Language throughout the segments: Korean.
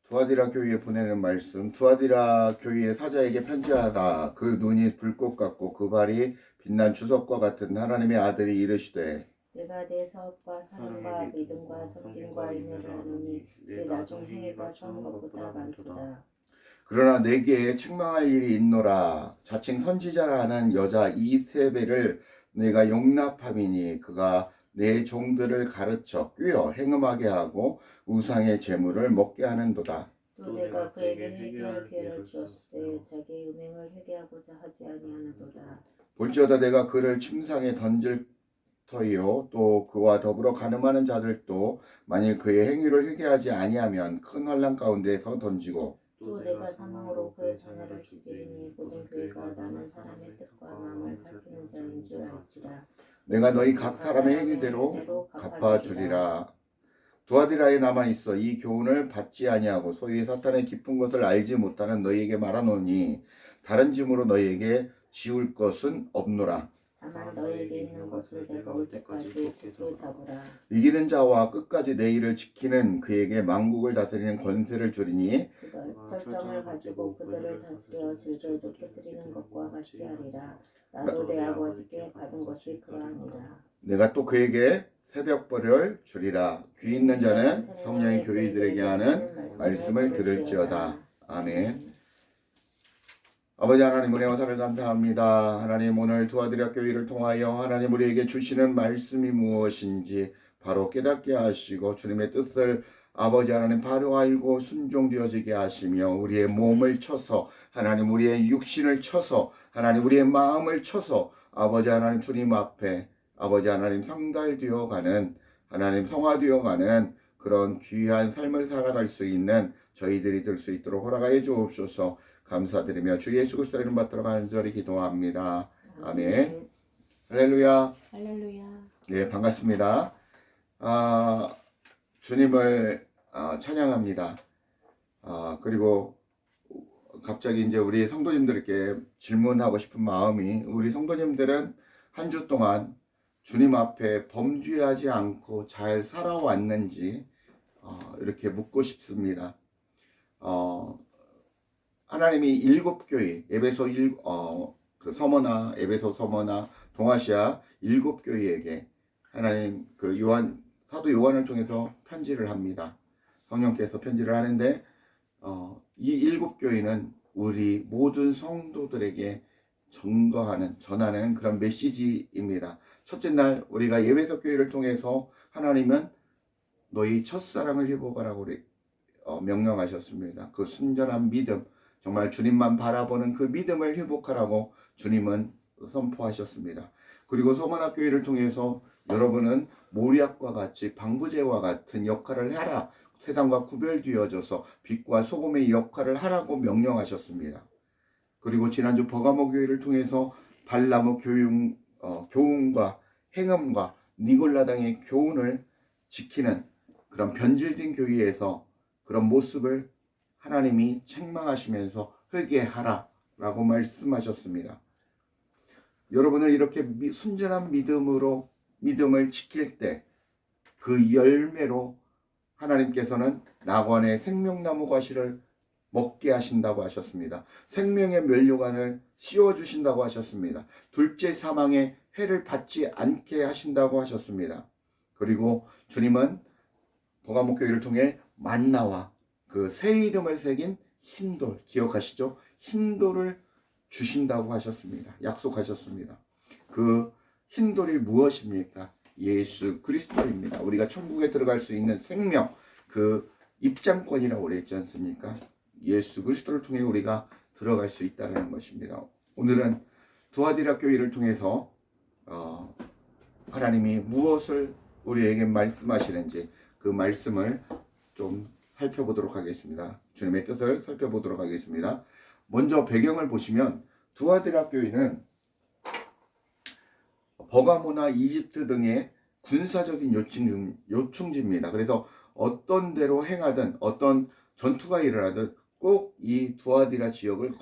두아디라 교회에 보내는 말씀. 두아디라 교회의 사자에게 편지하라. 그 눈이 불꽃 같고 그 발이 빛난 주석과 같은 하나님의 아들이 이르시되, 내가 내 사업과 사랑과 믿음과 섬김과 인내를 하노니 내 나중 행위가 처음 것보다 많도다. 그러나 내게 책망할 일이 있노라. 자칭 선지자라 하는 여자 이세벨을 내가 용납함이니 그가 내 종들을 가르쳐 꿰어 행음하게 하고 우상의 제물을 먹게 하는도다. 또 내가 그에게 회개할 기회를 주었으되 자기의 음행을 회개하고자 하지 아니하는도다. 볼지어다 내가 그를 침상에 던질 터이요 또 그와 더불어 가늠하는 자들도 만일 그의 행위를 회개하지 아니하면 큰 환난 가운데서 던지고, 또 내가 사망으로 그의 자녀를 죽이리니 모든 교회가 나는 사람의 뜻과 마음을 살피는 자인 줄 알지라. 내가 너희 각 사람의 행위대로 갚아주리라. 두아디라에 남아 있어 이 교훈을 받지 아니하고 소위 사탄의 깊은 것을 알지 못하는 너희에게 말하노니 다른 짐으로 너희에게 지울 것은 없노라. 다만 너희에게 있는 것을 내가 올 때까지 굳게 잡으라. 이기는 자와 끝까지 내 일을 지키는 그에게 만국을 다스리는 권세를 주리니 그가 절정을 가지고 그들을 다스려 질질도 깨뜨리는 것과 같이 하리라. 나도 내 아버지께 받은 것이 그러하니라. 내가 또 그에게 새벽벌을 주리라. 귀 있는 자는 성령의 교회들에게 하는 말씀을 들을지어다. 아멘. 아버지 하나님, 은혜와 사랑을 감사합니다. 하나님, 오늘 두아디라 교회를 통하여 하나님 우리에게 주시는 말씀이 무엇인지 바로 깨닫게 하시고 주님의 뜻을 아버지 하나님 바로 알고 순종되어지게 하시며 우리의 몸을 쳐서 하나님 우리의 육신을 쳐서 하나님 우리의 마음을 쳐서 아버지 하나님 주님 앞에 아버지 하나님 상달되어 가는 하나님 성화되어 가는 그런 귀한 삶을 살아갈 수 있는 저희들이 될 수 있도록 허락하여 주옵소서. 감사드리며 주 예수 그리스도의 이름 받들어 간절히 기도합니다. 아멘. 할렐루야. 할렐루야. 네, 반갑습니다. 주님을 찬양합니다. 그리고 갑자기 이제 우리 성도님들께 질문하고 싶은 마음이, 우리 성도님들은 한 주 동안 주님 앞에 범죄하지 않고 잘 살아왔는지 이렇게 묻고 싶습니다. 하나님이 7교회, 에베소 그 서머나 에베소 서머나 동아시아 7교회에게 하나님 그 사도 요한을 통해서 편지를 합니다. 성령께서 편지를 하는데 이 7교회는 우리 모든 성도들에게 전하는 그런 메시지입니다. 첫째 날 우리가 에베소 교회를 통해서 하나님은 너희 첫사랑을 회복하라고 명령하셨습니다. 그 순전한 믿음, 정말 주님만 바라보는 그 믿음을 회복하라고 주님은 선포하셨습니다. 그리고 서머나 교회를 통해서 여러분은 모략과 같이 방부제와 같은 역할을 하라. 세상과 구별되어져서 빛과 소금의 역할을 하라고 명령하셨습니다. 그리고 지난주 버가모 교회를 통해서 발나무 교훈과 행음과 니골라당의 교훈을 지키는 그런 변질된 교회에서 그런 모습을 하나님이 책망하시면서 회개하라 라고 말씀하셨습니다. 여러분을 이렇게 순전한 믿음을 지킬 때 그 열매로 하나님께서는 낙원의 생명나무 과실을 먹게 하신다고 하셨습니다. 생명의 면류관을 씌워주신다고 하셨습니다. 둘째 사망의 해를 받지 않게 하신다고 하셨습니다. 그리고 주님은 버가모 교회를 통해 만나와 그 새 이름을 새긴 흰돌, 기억하시죠? 흰돌을 주신다고 하셨습니다. 약속하셨습니다. 그 흰돌이 무엇입니까? 예수 그리스도입니다. 우리가 천국에 들어갈 수 있는 생명, 그 입장권이라고 그랬지 않습니까? 예수 그리스도를 통해 우리가 들어갈 수 있다는 것입니다. 오늘은 두아디라 교회를 통해서 하나님이 무엇을 우리에게 말씀하시는지 그 말씀을 좀 살펴보도록 하겠습니다. 주님의 뜻을 살펴보도록 하겠습니다. 먼저 배경을 보시면 두아디라 교회는 버가모나 이집트 등의 군사적인 요충지입니다. 그래서 어떤 데로 행하든 어떤 전투가 일어나든 꼭 이 두아디라 지역을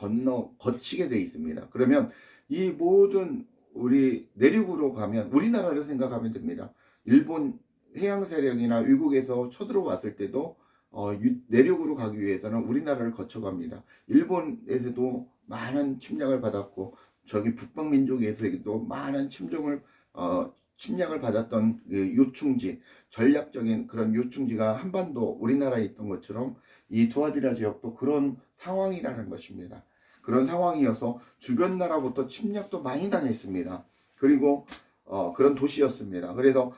거치게 되어 있습니다. 그러면 이 모든 우리 내륙으로 가면 우리나라를 생각하면 됩니다. 일본 해양 세력이나 위국에서 쳐들어왔을 때도 내륙으로 가기 위해서는 우리나라를 거쳐갑니다. 일본에서도 많은 침략을 받았고 저기 북방 민족에서도 많은 침략을 받았던 그 요충지, 전략적인 그런 요충지가 한반도 우리나라에 있던 것처럼 이 두아디라 지역도 그런 상황이라는 것입니다. 그런 상황이어서 주변 나라부터 침략도 많이 당했습니다. 그리고 그런 도시였습니다. 그래서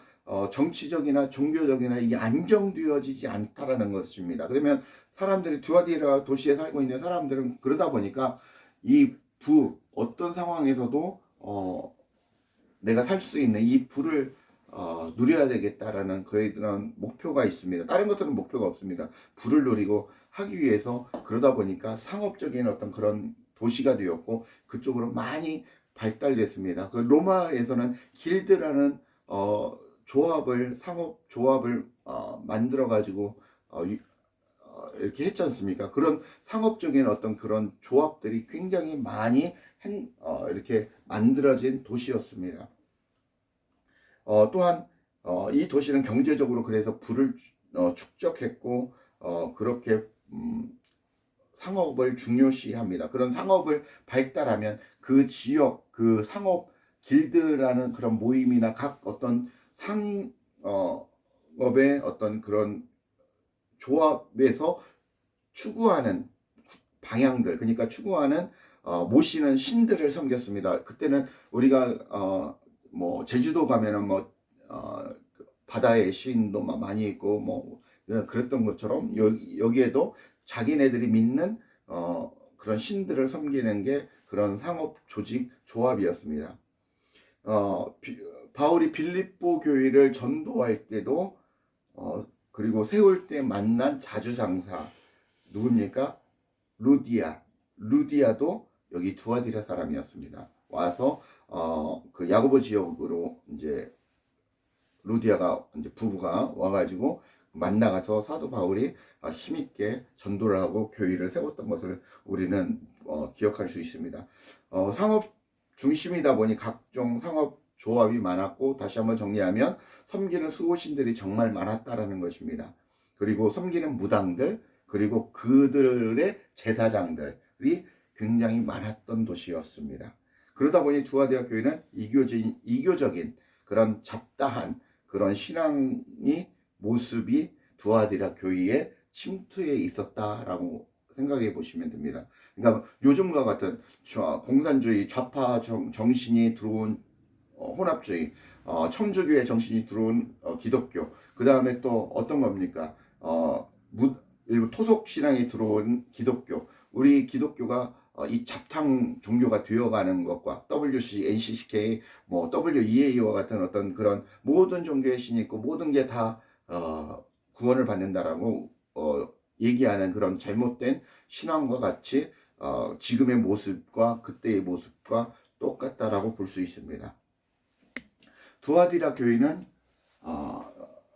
정치적이나 종교적이나 이게 안정되어지지 않다라는 것입니다. 그러면 사람들이 두아디라 도시에 살고 있는 사람들은 그러다 보니까 이 어떤 상황에서도 내가 살 수 있는 이 부를 누려야 되겠다라는 그런 목표가 있습니다. 다른 것들은 목표가 없습니다. 부를 누리고 하기 위해서 그러다 보니까 상업적인 어떤 그런 도시가 되었고 그쪽으로 많이 발달됐습니다. 그 로마에서는 길드라는 상업 조합을 만들어 가지고 이렇게 했지 않습니까? 그런 상업적인 어떤 그런 조합들이 굉장히 많이 이렇게 만들어진 도시였습니다. 또한 이 도시는 경제적으로 그래서 부를 축적했고 그렇게 상업을 중요시합니다. 그런 상업을 발달하면 그 지역 그 상업 길드라는 그런 모임이나 각 어떤 상업의 어떤 그런 조합에서 추구하는 방향들, 그러니까 추구하는 모시는 신들을 섬겼습니다. 그때는 우리가 뭐 제주도 가면은 뭐 바다의 신도 많이 있고 뭐 그랬던 것처럼 여기에도 자기네들이 믿는 그런 신들을 섬기는 게 그런 상업 조직 조합이었습니다. 바울이 빌립보 교회를 전도할 때도 그리고 세울 때 만난 자주상사 누굽니까? 루디아도 여기 두아디라 사람이었습니다. 와서 그 야고보 지역으로 이제 루디아가 이제 부부가 와가지고 만나가서 사도 바울이 힘있게 전도를 하고 교회를 세웠던 것을 우리는 기억할 수 있습니다. 상업 중심이다 보니 각종 상업 조합이 많았고 다시 한번 정리하면 섬기는 수호신들이 정말 많았다라는 것입니다. 그리고 섬기는 무당들 그리고 그들의 제사장들이 굉장히 많았던 도시였습니다. 그러다 보니 두아디라 교회는 이교적인 그런 잡다한 그런 신앙이 모습이 두아디라 교회에 침투해 있었다라고 생각해 보시면 됩니다. 그러니까 요즘과 같은 공산주의 좌파 정신이 들어온 혼합주의, 청주교회 정신이 들어온 기독교, 그 다음에 또 어떤 겁니까? 일부 토속 신앙이 들어온 기독교, 우리 기독교가 이 잡탕 종교가 되어가는 것과 WC, NCCK, 뭐 WEA와 같은 어떤 그런 모든 종교의 신이 있고 모든 게 다 구원을 받는다라고 얘기하는 그런 잘못된 신앙과 같이 지금의 모습과 그때의 모습과 똑같다라고 볼 수 있습니다. 두아디라 교회는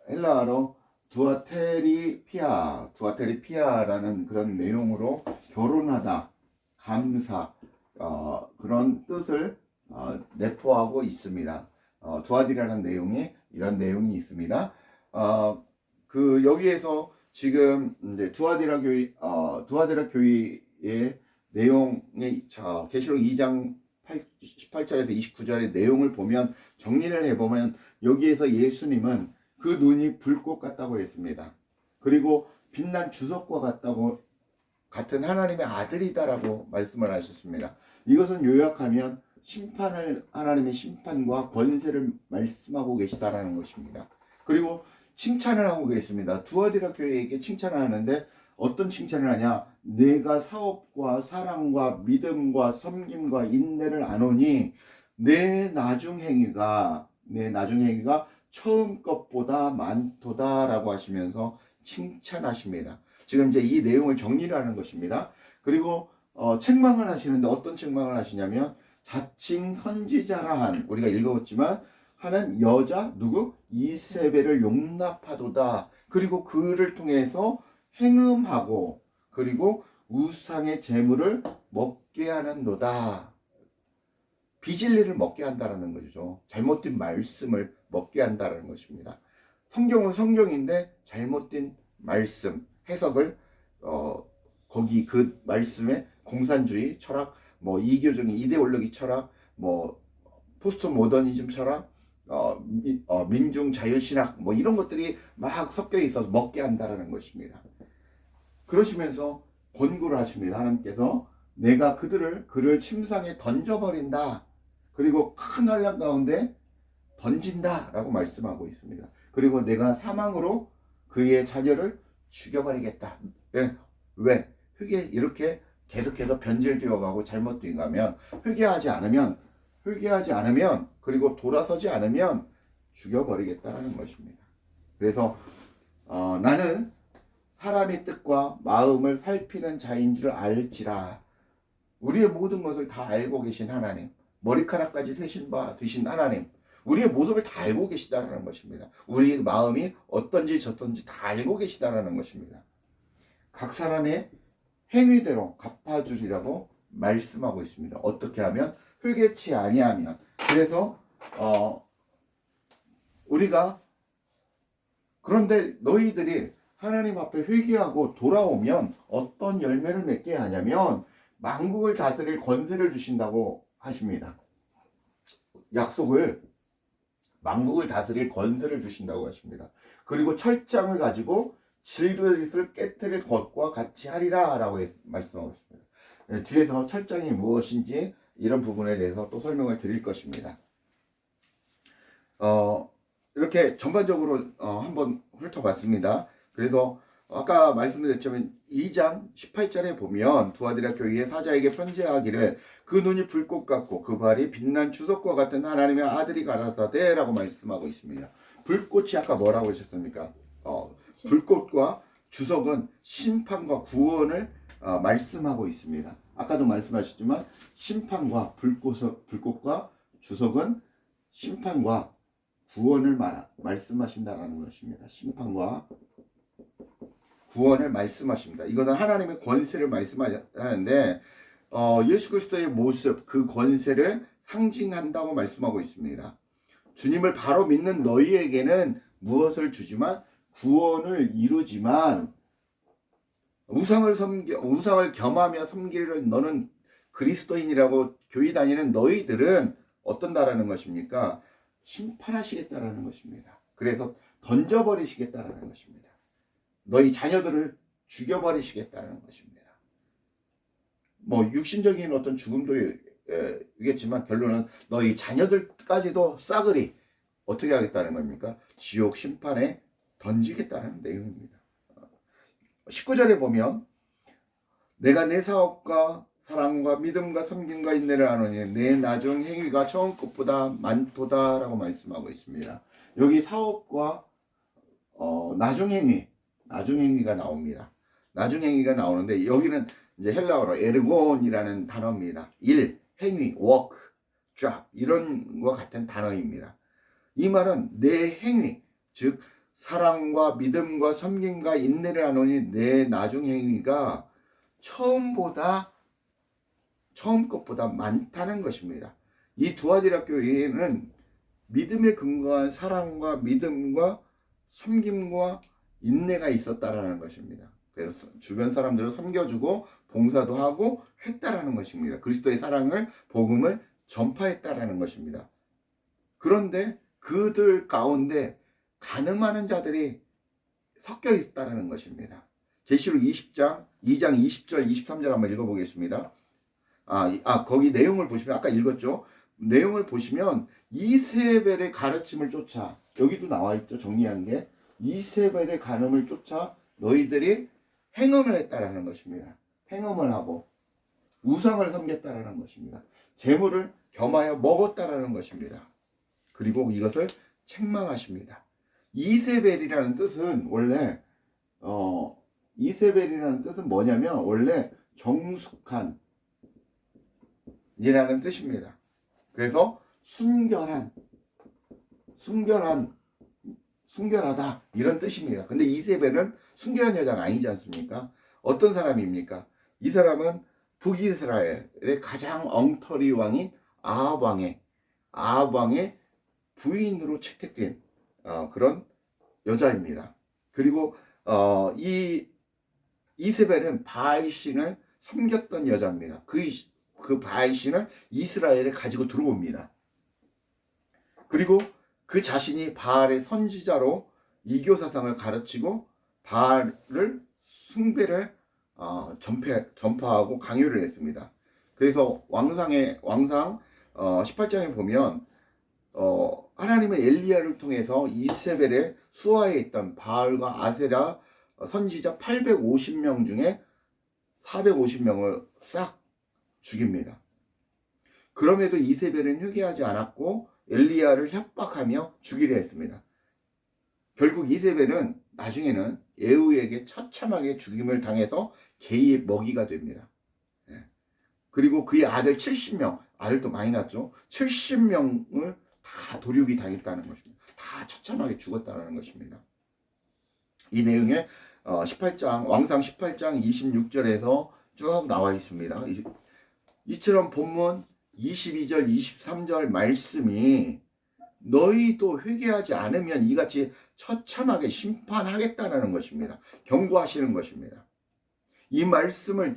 헬라어로 두아테리피아라는 그런 내용으로 결혼하다, 감사 그런 뜻을 내포하고 있습니다. 두아디라는 내용에 이런 내용이 있습니다. 여기에서 지금 이제 두아디라 교회의 내용의 계시록 2장 18절에서 29절의 내용을 보면 정리를 해보면 여기에서 예수님은 그 눈이 불꽃 같다고 했습니다. 그리고 빛난 주석과 같은 하나님의 아들이다라고 말씀을 하셨습니다. 이것은 요약하면 하나님의 심판과 권세를 말씀하고 계시다라는 것입니다. 그리고 칭찬을 하고 계십니다. 두아디라 교회에게 칭찬을 하는데 어떤 칭찬을 하냐? 내가 사업과 사랑과 믿음과 섬김과 인내를 아노니 내 나중 행위가 처음 것보다 많도다라고 하시면서 칭찬하십니다. 지금 이제 이 내용을 정리를 하는 것입니다. 그리고 책망을 하시는데 어떤 책망을 하시냐면 자칭 선지자라 한 우리가 읽었지만 하는 여자 누구? 이세벨을 용납하도다. 그리고 그를 통해서 행음하고 그리고 우상의 재물을 먹게 하는도다. 비진리를 먹게 한다는 거죠. 잘못된 말씀을 먹게 한다는 것입니다. 성경은 성경인데 잘못된 말씀, 해석을 거기 그 말씀에 공산주의 철학, 뭐 이교적인 이데올로기 철학, 뭐 포스트 모더니즘 철학, 민중 자유신학 뭐 이런 것들이 막 섞여 있어서 먹게 한다라는 것입니다. 그러시면서 권고를 하십니다. 하나님께서 내가 그를 침상에 던져버린다. 그리고 큰 환란 가운데 던진다 라고 말씀하고 있습니다. 그리고 내가 사망으로 그의 자녀를 죽여버리겠다. 왜? 이렇게 계속해서 변질되어 가고 잘못되어 가면 회개하지 않으면 그리고 돌아서지 않으면 죽여버리겠다라는 것입니다. 그래서 나는 사람의 뜻과 마음을 살피는 자인 줄 알지라. 우리의 모든 것을 다 알고 계신 하나님, 머리카락까지 세신 바 되신 하나님, 우리의 모습을 다 알고 계시다라는 것입니다. 우리의 마음이 어떤지 저떤지 다 알고 계시다라는 것입니다. 각 사람의 행위대로 갚아주리라고 말씀하고 있습니다. 어떻게 하면? 회개치 아니하면. 그래서 우리가 그런데 너희들이 하나님 앞에 회개하고 돌아오면 어떤 열매를 맺게 하냐면 만국을 다스릴 권세를 주신다고 하십니다. 약속을 만국을 다스릴 권세를 주신다고 하십니다. 그리고 철장을 가지고 질그릇을 깨뜨릴 것과 같이 하리라 라고 말씀하고 있습니다. 뒤에서 철장이 무엇인지 이런 부분에 대해서 또 설명을 드릴 것입니다. 이렇게 전반적으로 한번 훑어봤습니다. 그래서 아까 말씀드렸지만 2장 18절에 보면 두아디라 교회의 사자에게 편지하기를 그 눈이 불꽃 같고 그 발이 빛난 주석과 같은 하나님의 아들이 가라사대 라고 말씀하고 있습니다. 불꽃이 아까 뭐라고 하셨습니까? 불꽃과 주석은 심판과 구원을 말씀하고 있습니다. 아까도 말씀하셨지만 심판과 불꽃과 주석은 심판과 구원을 말씀하신다라는 것입니다. 심판과 구원을 말씀하십니다. 이것은 하나님의 권세를 말씀하는데 예수 그리스도의 모습, 그 권세를 상징한다고 말씀하고 있습니다. 주님을 바로 믿는 너희에게는 무엇을 주지만 구원을 이루지만 우상을 겸하며 섬기를 너는 그리스도인이라고 교회 다니는 너희들은 어떤다라는 것입니까? 심판하시겠다라는 것입니다. 그래서 던져버리시겠다라는 것입니다. 너희 자녀들을 죽여버리시겠다는 것입니다. 뭐 육신적인 어떤 죽음도 있겠지만 결론은 너희 자녀들까지도 싸그리 어떻게 하겠다는 겁니까? 지옥 심판에 던지겠다는 내용입니다. 19절에 보면 내가 내 사업과 사랑과 믿음과 섬김과 인내를 하노니 내 나중 행위가 처음 것보다 많도다라고 말씀하고 있습니다. 여기 사업과 나중 행위가 나옵니다. 나중 행위가 나오는데 여기는 이제 헬라어로 에르곤이라는 단어입니다. 일, 행위, work, job 이런 것 같은 단어입니다. 이 말은 내 행위, 즉 사랑과 믿음과 섬김과 인내를 하노니 내 나중 행위가 처음 것보다 많다는 것입니다. 이 두아디라 교회에는 믿음에 근거한 사랑과 믿음과 섬김과 인내가 있었다라는 것입니다. 그래서 주변 사람들을 섬겨주고 봉사도 하고 했다라는 것입니다. 그리스도의 사랑을 복음을 전파했다라는 것입니다. 그런데 그들 가운데 간음하는 자들이 섞여 있다라는 것입니다. 계시록 2장 20절 23절 한번 읽어보겠습니다. 거기 내용을 보시면 아까 읽었죠. 내용을 보시면 이세벨의 가르침을 쫓아, 여기도 나와 있죠. 정리한 게 이세벨의 간음을 쫓아 너희들이 행음을 했다라는 것입니다. 행음을 하고 우상을 섬겼다라는 것입니다. 재물을 겸하여 먹었다라는 것입니다. 그리고 이것을 책망하십니다. 이세벨이라는 뜻은 원래 뭐냐면 원래 정숙한 이라는 뜻입니다. 그래서 순결하다 이런 뜻입니다. 근데 이세벨은 순결한 여자가 아니지 않습니까? 어떤 사람입니까? 이 사람은 북이스라엘의 가장 엉터리 왕인 아합 왕의 부인으로 채택된 그런 여자입니다. 그리고 이 이세벨은 바알신을 섬겼던 여자입니다. 그 바알신을 이스라엘에 가지고 들어옵니다. 그리고 그 자신이 바알의 선지자로 이교사상을 가르치고 바알을 숭배를 전파하고 강요를 했습니다. 그래서 왕상 18장에 보면 하나님은 엘리야를 통해서 이세벨의 수하에 있던 바알과 아세라 선지자 850명 중에 450명을 싹 죽입니다. 그럼에도 이세벨은 회개하지 않았고 엘리야를 협박하며 죽이려 했습니다. 결국 이세벨은 나중에는 예후에게 처참하게 죽임을 당해서 개의 먹이가 됩니다. 그리고 그의 아들 70명, 아들도 많이 낳았죠. 70명을 다 도륙이 당했다는 것입니다. 다 처참하게 죽었다는 것입니다. 이 내용에 18장, 왕상 18장 26절에서 쭉 나와 있습니다. 이처럼 본문 22절, 23절 말씀이 너희도 회개하지 않으면 이같이 처참하게 심판하겠다는 것입니다. 경고하시는 것입니다. 이 말씀은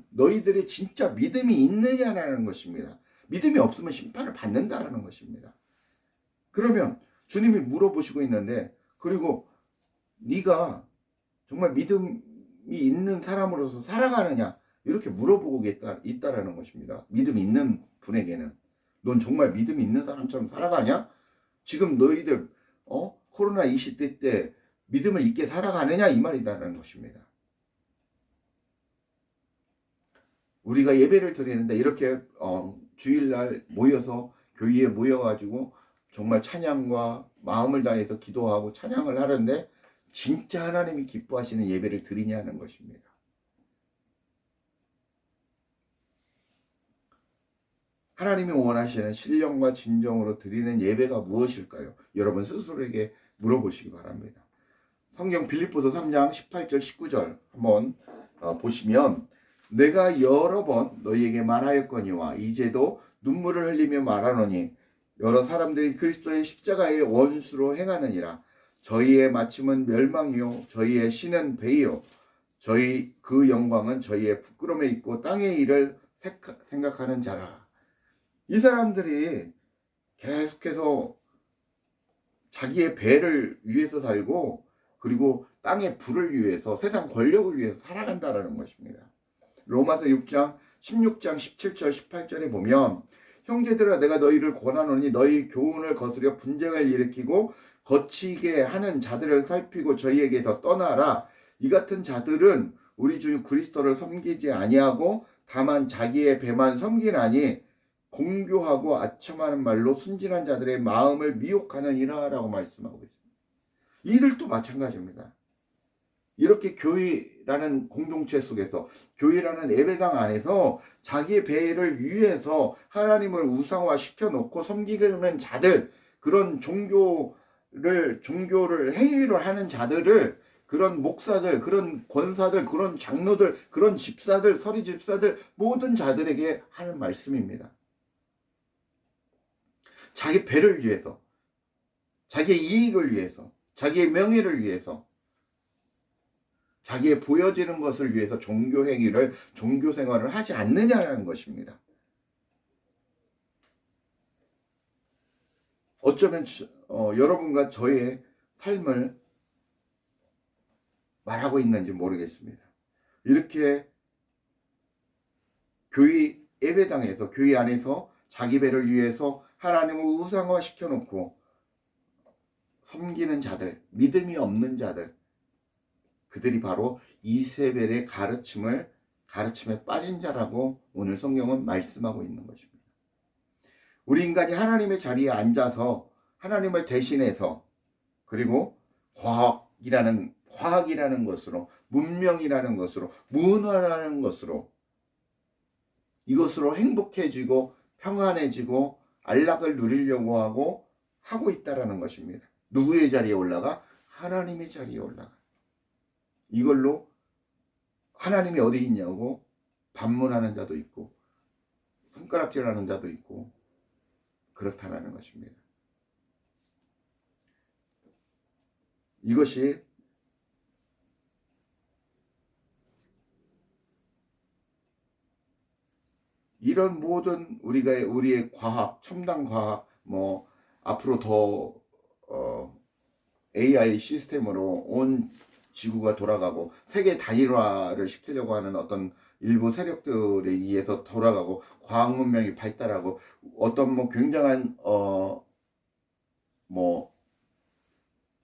너희들이 진짜 믿음이 있느냐라는 것입니다. 믿음이 없으면 심판을 받는다라는 것입니다. 그러면 주님이 물어보시고 있는데, 그리고 네가 정말 믿음이 있는 사람으로서 살아가느냐 이렇게 물어보고 있다라는 것입니다. 믿음이 있는 분에게는 넌 정말 믿음이 있는 사람처럼 살아가냐? 지금 너희들 코로나 이 시대 때 믿음을 있게 살아가느냐 이 말이다라는 것입니다. 우리가 예배를 드리는데 이렇게 주일날 모여서 교회에 모여가지고 정말 찬양과 마음을 다해서 기도하고 찬양을 하는데 진짜 하나님이 기뻐하시는 예배를 드리냐는 것입니다. 하나님이 원하시는 신령과 진정으로 드리는 예배가 무엇일까요? 여러분 스스로에게 물어보시기 바랍니다. 성경 빌립보서 3장 18절 19절 한번 보시면 내가 여러 번 너희에게 말하였거니와 이제도 눈물을 흘리며 말하노니 여러 사람들이 그리스도의 십자가의 원수로 행하느니라. 저희의 마침은 멸망이요 저희의 신은 배이요 저희 그 영광은 저희의 부끄러움에 있고 땅의 일을 생각하는 자라. 이 사람들이 계속해서 자기의 배를 위해서 살고 그리고 땅의 부를 위해서 세상 권력을 위해서 살아간다라는 것입니다. 로마서 6장 16장 17절 18절에 보면 형제들아 내가 너희를 권하노니 너희 교훈을 거스려 분쟁을 일으키고 거치게 하는 자들을 살피고 저희에게서 떠나라. 이 같은 자들은 우리 주 그리스도를 섬기지 아니하고 다만 자기의 배만 섬기나니 공교하고 아첨하는 말로 순진한 자들의 마음을 미혹하느니라 라고 말씀하고 있습니다. 이들도 마찬가지입니다. 이렇게 교회라는 공동체 속에서 교회라는 예배당 안에서 자기의 배를 위해서 하나님을 우상화시켜 놓고 섬기는 자들, 그런 종교를 행위를 하는 자들을 그런 목사들, 그런 권사들, 그런 장로들, 그런 집사들, 서리 집사들 모든 자들에게 하는 말씀입니다. 자기 배를 위해서, 자기의 이익을 위해서, 자기의 명예를 위해서, 자기의 보여지는 것을 위해서 종교 행위를, 종교 생활을 하지 않느냐는 것입니다. 어쩌면 여러분과 저의 삶을 말하고 있는지 모르겠습니다. 이렇게 교회 예배당에서, 교회 안에서 자기 배를 위해서 하나님을 우상화 시켜놓고 섬기는 자들, 믿음이 없는 자들, 그들이 바로 이세벨의 가르침에 빠진 자라고 오늘 성경은 말씀하고 있는 것입니다. 우리 인간이 하나님의 자리에 앉아서 하나님을 대신해서 그리고 과학이라는 것으로, 문명이라는 것으로, 문화라는 것으로 이것으로 행복해지고 평안해지고 안락을 누리려고 하고 있다라는 것입니다. 누구의 자리에 올라가? 하나님의 자리에 올라가. 이걸로 하나님이 어디 있냐고 반문하는 자도 있고 손가락질하는 자도 있고 그렇다라는 것입니다. 이것이 이런 모든 우리의 과학, 첨단 과학, 뭐 앞으로 더 AI 시스템으로 온 지구가 돌아가고 세계 단일화를 시키려고 하는 어떤 일부 세력들에 의해서 돌아가고 과학 문명이 발달하고 어떤 뭐 굉장한 뭐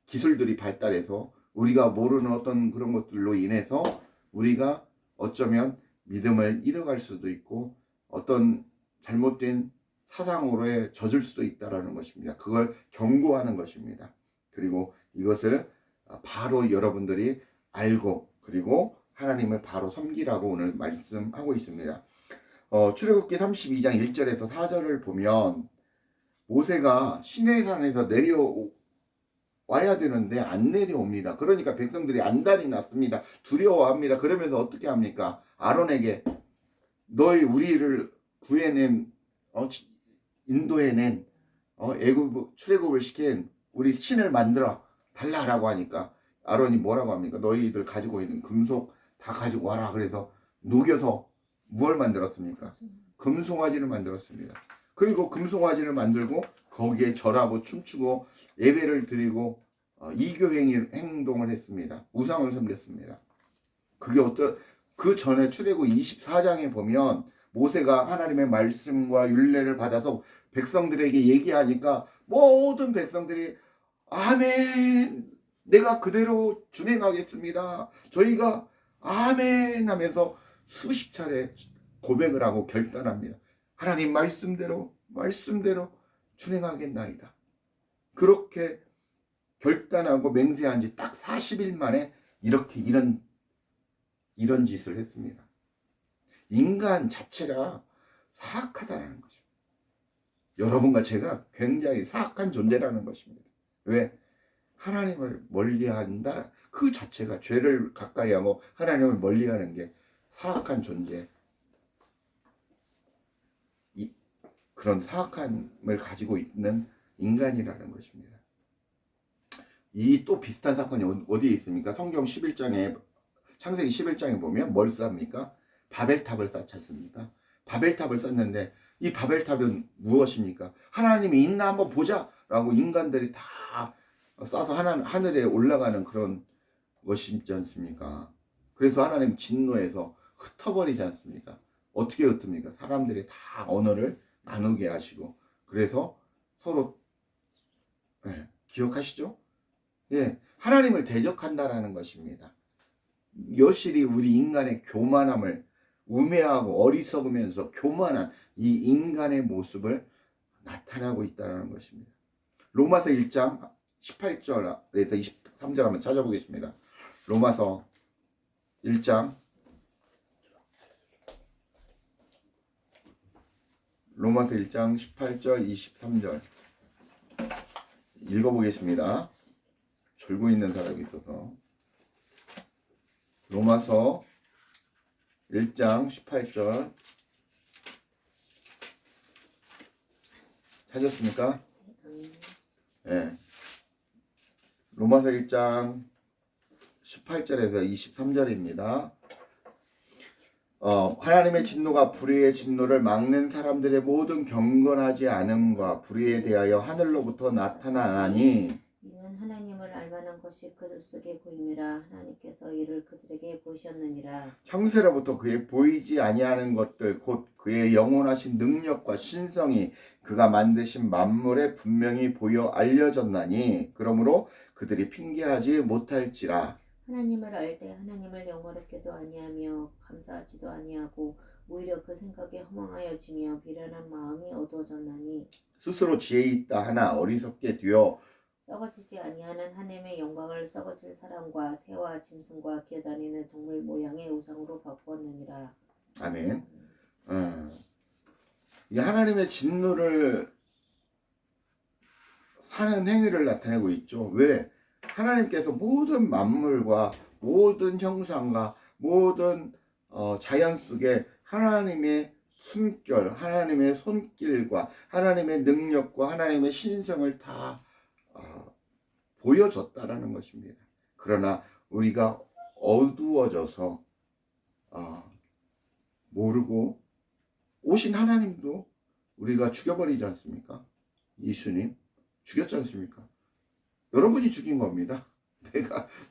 기술들이 발달해서 우리가 모르는 어떤 그런 것들로 인해서 우리가 어쩌면 믿음을 잃어갈 수도 있고 어떤 잘못된 사상으로에 젖을 수도 있다라는 것입니다. 그걸 경고하는 것입니다. 그리고 이것을 바로 여러분들이 알고 그리고 하나님을 바로 섬기라고 오늘 말씀하고 있습니다. 출애굽기 32장 1절에서 4절을 보면 모세가 시내산에서 내려와야 되는데 안 내려옵니다. 그러니까 백성들이 안달이 났습니다. 두려워합니다. 그러면서 어떻게 합니까? 아론에게 너희 우리를 구해낸 인도해낸 애굽 출애굽을 시킨 우리 신을 만들어 달라라고 하니까 아론이 뭐라고 합니까? 너희들 가지고 있는 금속 다 가지고 와라. 그래서 녹여서 무엇을 만들었습니까? 금송아지를 만들었습니다. 그리고 금송아지를 만들고 거기에 절하고 춤추고 예배를 드리고 이교 행동을 했습니다. 우상을 섬겼습니다. 그게 그 전에 출애굽 24장에 보면 모세가 하나님의 말씀과 율례를 받아서 백성들에게 얘기하니까 모든 백성들이 아멘, 내가 그대로 준행하겠습니다. 저희가 아멘 하면서 수십 차례 고백을 하고 결단합니다. 하나님 말씀대로 준행하겠나이다. 그렇게 결단하고 맹세한 지 딱 40일 만에 이렇게 이런 짓을 했습니다. 인간 자체가 사악하다라는 거죠. 여러분과 제가 굉장히 사악한 존재라는 것입니다. 왜? 하나님을 멀리한다. 그 자체가 죄를 가까이하고 하나님을 멀리하는 게 사악한 존재. 그런 사악함을 가지고 있는 인간이라는 것입니다. 이 또 비슷한 사건이 어디에 있습니까? 성경 11장에 창세기 11장에 보면 뭘 쌓습니까? 바벨탑을 쌓지 않습니까? 바벨탑을 쌓는데 이 바벨탑은 무엇입니까? 하나님이 있나 한번 보자라고 인간들이 다 쌓아서 하늘에 올라가는 그런 것이지 않습니까? 그래서 하나님 진노해서 흩어버리지 않습니까? 어떻게 흩습니까? 사람들이 다 언어를 나누게 하시고 그래서 서로 기억하시죠? 예, 하나님을 대적한다라는 것입니다. 여실히 우리 인간의 교만함을 우매하고 어리석으면서 교만한 이 인간의 모습을 나타나고 있다는 것입니다. 로마서 1장 18절에서 23절 한번 찾아보겠습니다. 로마서 1장 18절 23절 읽어보겠습니다. 졸고 있는 사람이 있어서 로마서 1장 18절 찾았습니까? 네. 로마서 1장 18절에서 23절입니다. 하나님의 진노가 불의의 진노를 막는 사람들의 모든 경건하지 않음과 불의에 대하여 하늘로부터 나타나니 이는 하나님을 알만한 것이 그들 속에 보임이라 하나님께서 이를 그들에게 보이셨느니라. 창세로부터 그의 보이지 아니하는 것들 곧 그의 영원하신 능력과 신성이 그가 만드신 만물에 분명히 보여 알려졌나니 그러므로 그들이 핑계하지 못할지라. 하나님을 알 때 하나님을 영화롭게도 아니하며 감사하지도 아니하고 오히려 그 생각에 허망하여지며 미련한 마음이 어두워졌나니 스스로 지혜 있다 하나 어리석게 되어 썩어지지 아니하는 하나님의 영광을 썩어질 사람과 새와 짐승과 기어다니는 동물 모양의 우상으로 바꾸었느니라. 아멘. 이 하나님의 진노를 사는 행위를 나타내고 있죠. 왜? 하나님께서 모든 만물과 모든 형상과 모든 자연 속에 하나님의 숨결, 하나님의 손길과 하나님의 능력과 하나님의 신성을 다 보여줬다라는 것입니다. 그러나 우리가 어두워져서 모르고 오신 하나님도 우리가 죽여버리지 않습니까? 예수님 죽였지 않습니까? 여러분이 죽인 겁니다.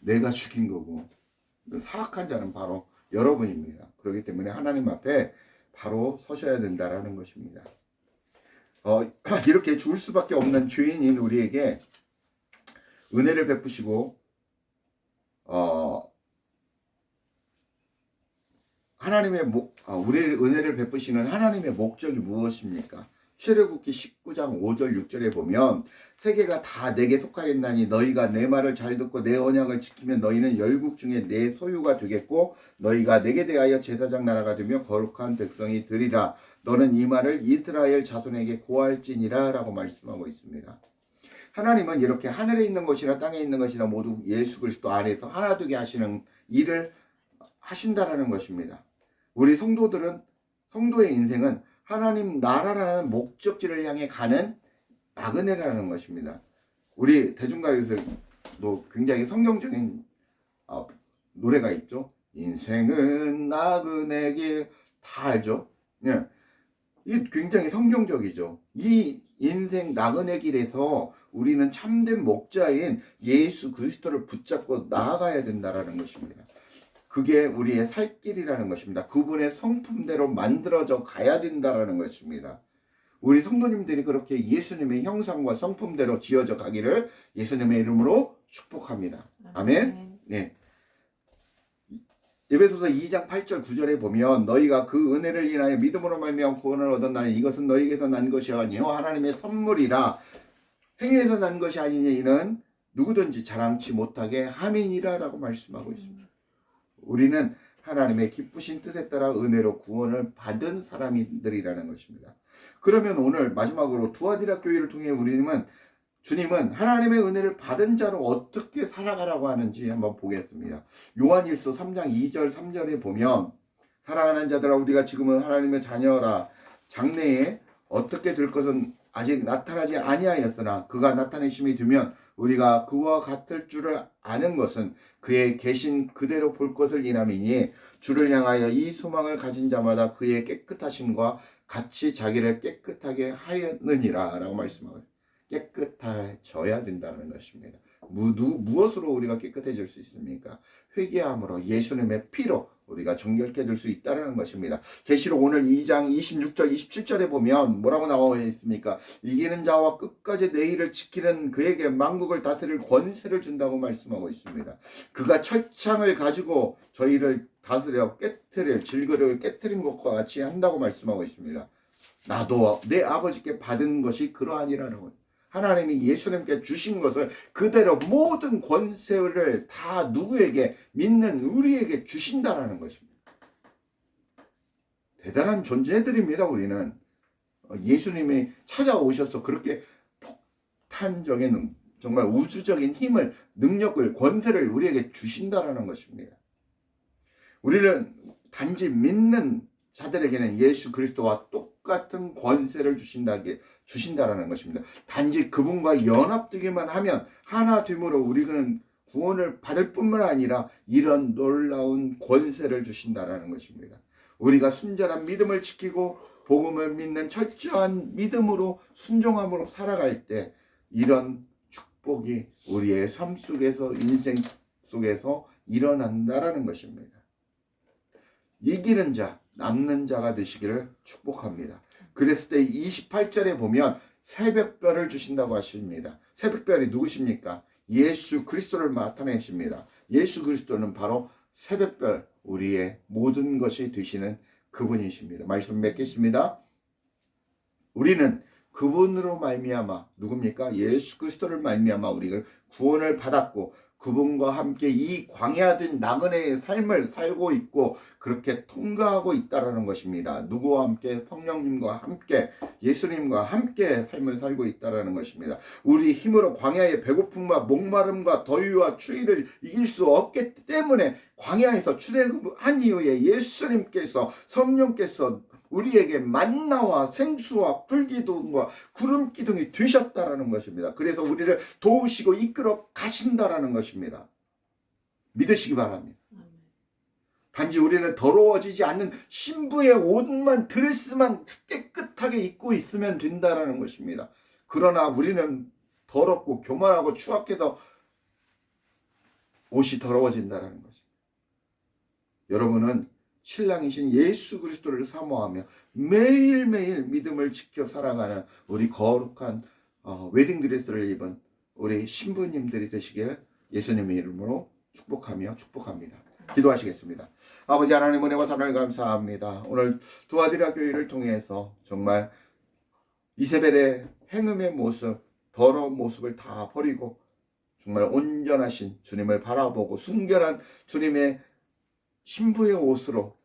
내가 죽인 거고, 사악한 자는 바로 여러분입니다. 그렇기 때문에 하나님 앞에 바로 서셔야 된다라는 것입니다. 이렇게 죽을 수밖에 없는 죄인인 우리에게 은혜를 베푸시고 우리의 은혜를 베푸시는 하나님의 목적이 무엇입니까? 출애굽기 19장 5절 6절에 보면 세계가 다 내게 속하였나니 너희가 내 말을 잘 듣고 내 언약을 지키면 너희는 열국 중에 내 소유가 되겠고 너희가 내게 대하여 제사장 나라가 되며 거룩한 백성이 되리라. 너는 이 말을 이스라엘 자손에게 고할지니라 라고 말씀하고 있습니다. 하나님은 이렇게 하늘에 있는 것이나 땅에 있는 것이나 모두 예수 그리스도 안에서 하나 되게 하시는 일을 하신다라는 것입니다. 우리 성도의 인생은 하나님 나라라는 목적지를 향해 가는 나그네라는 것입니다. 우리 대중가요에서도 굉장히 성경적인 노래가 있죠. 인생은 나그네 길, 다 알죠? 예. 이게 굉장히 성경적이죠. 이 인생 나그네 길에서 우리는 참된 목자인 예수 그리스도를 붙잡고 나아가야 된다라는 것입니다. 그게 우리의 살 길이라는 것입니다. 그분의 성품대로 만들어져 가야 된다라는 것입니다. 우리 성도님들이 그렇게 예수님의 형상과 성품대로 지어져 가기를 예수님의 이름으로 축복합니다. 아멘. 네. 에베소서 2장 8절 9절에 보면 너희가 그 은혜를 인하여 믿음으로 말미암아 구원을 얻었나니 이것은 너희에게서 난 것이 아니요 하나님의 선물이라. 행위에서 난 것이 아니니 이는 누구든지 자랑치 못하게 함이니라 라고 말씀하고 있습니다. 우리는 하나님의 기쁘신 뜻에 따라 은혜로 구원을 받은 사람들이라는 것입니다. 그러면 오늘 마지막으로 두아디라 교회를 통해 주님은 하나님의 은혜를 받은 자로 어떻게 살아가라고 하는지 한번 보겠습니다. 요한일서 3장 2절 3절에 보면 사랑하는 자들아 우리가 지금은 하나님의 자녀라. 장래에 어떻게 될 것은 아직 나타나지 아니하였으나 그가 나타내심이 되면 우리가 그와 같을 줄을 아는 것은 그의 계신 그대로 볼 것을 인함이니 주를 향하여 이 소망을 가진 자마다 그의 깨끗하심과 같이 자기를 깨끗하게 하였느니라 라고 말씀하고 깨끗해져야 된다는 것입니다. 무엇으로 우리가 깨끗해질 수 있습니까? 회개함으로 예수님의 피로 우리가 정결케 될 수 있다는 것입니다. 계시록 오늘 2장 26절 27절에 보면 뭐라고 나와 있습니까? 이기는 자와 끝까지 내 일을 지키는 그에게 만국을 다스릴 권세를 준다고 말씀하고 있습니다. 그가 철창을 가지고 저희를 다스려 질그릇을 깨트린 것과 같이 한다고 말씀하고 있습니다. 나도 내 아버지께 받은 것이 그러하니라라고. 하나님이 예수님께 주신 것을 그대로 모든 권세를 다 누구에게 믿는 우리에게 주신다라는 것입니다. 대단한 존재들입니다. 우리는 예수님이 찾아오셔서 그렇게 폭탄적인 정말 우주적인 힘을 능력을 권세를 우리에게 주신다라는 것입니다. 우리는 단지 믿는 자들에게는 예수 그리스도와 똑같은 권세를 주신다라는 것입니다. 단지 그분과 연합되기만 하면 하나 됨으로 우리는 구원을 받을 뿐만 아니라 이런 놀라운 권세를 주신다라는 것입니다. 우리가 순전한 믿음을 지키고 복음을 믿는 철저한 믿음으로 순종함으로 살아갈 때 이런 축복이 우리의 삶 속에서 인생 속에서 일어난다라는 것입니다. 이기는 자, 남는 자가 되시기를 축복합니다. 그랬을 때 28절에 보면 새벽별을 주신다고 하십니다. 새벽별이 누구십니까? 예수 그리스도를 나타내십니다. 예수 그리스도는 바로 새벽별, 우리의 모든 것이 되시는 그분이십니다. 말씀 맺겠습니다. 우리는 그분으로 말미암아 누굽니까? 예수 그리스도를 말미암아 우리가 구원을 받았고 그분과 함께 이 광야된 나그네의 삶을 살고 있고 그렇게 통과하고 있다라는 것입니다. 누구와 함께? 성령님과 함께 예수님과 함께 삶을 살고 있다라는 것입니다. 우리 힘으로 광야의 배고픔과 목마름과 더위와 추위를 이길 수 없기 때문에 광야에서 출애굽한 이후에 예수님께서 성령께서 우리에게 만나와 생수와 불기둥과 구름 기둥이 되셨다라는 것입니다. 그래서 우리를 도우시고 이끌어 가신다라는 것입니다. 믿으시기 바랍니다. 단지 우리는 더러워지지 않는 신부의 옷만, 드레스만 깨끗하게 입고 있으면 된다라는 것입니다. 그러나 우리는 더럽고 교만하고 추악해서 옷이 더러워진다라는 것입니다. 여러분은 신랑이신 예수 그리스도를 사모하며 매일매일 믿음을 지켜 살아가는 우리 거룩한 웨딩드레스를 입은 우리 신부님들이 되시길 예수님의 이름으로 축복합니다. 기도하시겠습니다. 아버지 하나님 은혜와 사랑을 감사합니다. 오늘 두아디라 교회를 통해서 정말 이세벨의 행음의 모습, 더러운 모습을 다 버리고 정말 온전하신 주님을 바라보고 순결한 주님의 신부의 옷으로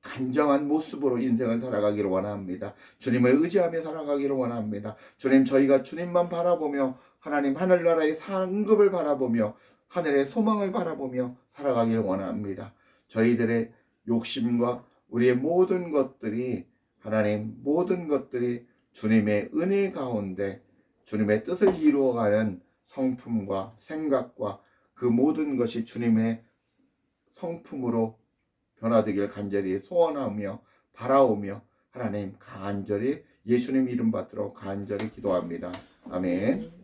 단정한 모습으로 인생을 살아가기를 원합니다. 주님을 의지하며 살아가기를 원합니다. 주님, 저희가 주님만 바라보며 하나님 하늘나라의 상급을 바라보며 하늘의 소망을 바라보며 살아가기를 원합니다. 저희들의 욕심과 우리의 모든 것들이 하나님 모든 것들이 주님의 은혜 가운데 주님의 뜻을 이루어가는 성품과 생각과 그 모든 것이 주님의 성품으로 변화되길 간절히 소원하며 바라오며 하나님 간절히 예수님 이름 받들어 간절히 기도합니다. 아멘.